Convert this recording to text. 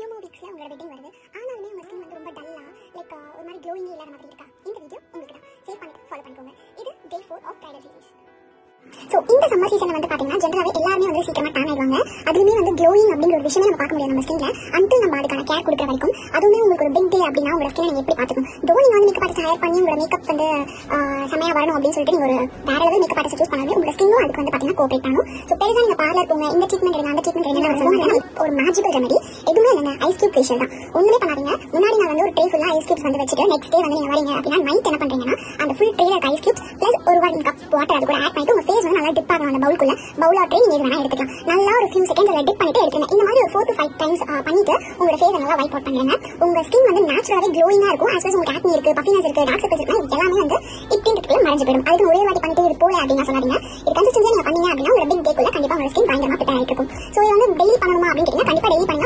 few more weeks உங்களோட wedding வருது. ஆனாலுமே உங்க ஸ்கின் வந்து ரொம்ப டல்லா லைக் ஒரு மாதிரி க்ளோயிங் இல்லாத மாதிரி இருக்கா? இந்த வீடியோ உங்களுக்கு தான். சேவ் பண்ணிட்டு ஃபாலோ பண்ணிக்கோங்க. இது டே 4 ஆஃப் ட்ரைடல் சீரிஸ். ஸோ இந்த சம்மர் சீசன் வந்து பார்த்தீங்கன்னா ஜென்ரலாகவே எல்லாருமே வந்து சீக்கிரமாக டேன் ஆயிடுவாங்க. அதுவுமே வந்து க்ளோயிங் அப்படிங்கிற ஒரு விஷயமே நம்ம பார்க்க முடியாது நம்ம ஸ்கின்ல அன்டில் நம்ம அதுக்கான கேர் கொடுக்குற வரைக்கும். அதுவுமே உங்களுக்கு ஒரு பிக் டே அப்படின்னா உங்களோட ஸ்கின் நீங்கள் எப்படி பார்த்துக்கணும். தோ நீங்கள் வந்து மேக்கப் ஆர்டிஸ்ட் ஹையர் பண்ணி உங்களோட மேக்கப் வந்து செமையாக வரணும் அப்படின்னு சொல்லிட்டு நீங்கள் ஒரு வேற லெவல் மேக்கப் ஆர்டிஸ்ட் சூஸ் பண்ணாலே உங்களோட ஸ்கின்னும் அதுக்கு வந்து பார்த்தீங்கன்னா கோஆப்ரேட் பண்ணணும். ஸோ பெருசாக நீங்கள் பார்லர் போங்க, இந்த ட்ரீட்மெண்ட் எடுங்க, அந்த ட்ரீட்மெண்ட் எடுங்க, ஒரு மேஜிக்கல் ரெமெடி எதுவுமே இல்லைங்க. ஐஸ் கியூப் ஃபேஷியல் தான். ஒன்றுமே பண்ணாதீங்க. முன்னாடி நான் வந்து ஒரு ட்ரே ஃபுல்லாக ஐஸ் கியூப்ஸ் வந்து வச்சுட்டு நெக்ஸ்ட் டே வந்து நீங்கள் வரீங்க அப்படின்னா நைட் என்ன பண்ணுறீங்கன்னா அந்த ஃபுல் ட்ரேல இருக்க ஐஸ் கியூப்ஸ் ப்ளஸ் ஒரு 1 கப் வாட்டர் அது கூட ஆட் பண்ணிட்டு உங்கள் ஃபேஸ் வந்து நல்லா டிப் ஆகும். அந்த பவுலுக்குள்ள பவுலா ட்ரே நீங்க வேணா எடுத்துக்கலாம். நல்லா ஒரு ஃபியூ செகண்ட்ஸ் அதில் டிப் பண்ணிட்டு எடுத்துருங்க. இந்த மாதிரி ஒரு 4 to 5 டைம்ஸ் பண்ணிட்டு உங்களோட ஃபேஸை நல்லா வைப் அவுட் பண்ணிடுங்க. உங்க ஸ்கின் வந்து நேச்சுரலாவே க்ளோயிங்கா இருக்கும். ஆஸ் வெல் உங்களுக்கு ஆக்னி இருக்கு, பஃபினஸ் இருக்கு, டார்க் சர்க்கிள்ஸ் இருக்கு, இது எல்லாமே வந்து இப்படின்றதுக்குள்ள மறைஞ்சு போயிடும். அதுக்கு ஒரே வாட்டி பண்ணிட்டு இது போல அப்படின்னு சொல்லாதீங்க. இது கன்சிஸ்டன்ஸா நீங்க பண்ணீங்க அப்படின்னா ஒரு பிக் டேக்குள்ள கண்டிப்பா உங்க ஸ்கின் பயங்கரமா ப்ரிப்பேர் ஆயிட்டு இருக்கும். ஸோ இது வந்து டெய்லி பண்ணணுமா அப்படின்னு கேட்டீங்கன்னா கண்டிப்பா டெய்லி பண்ணுங்க.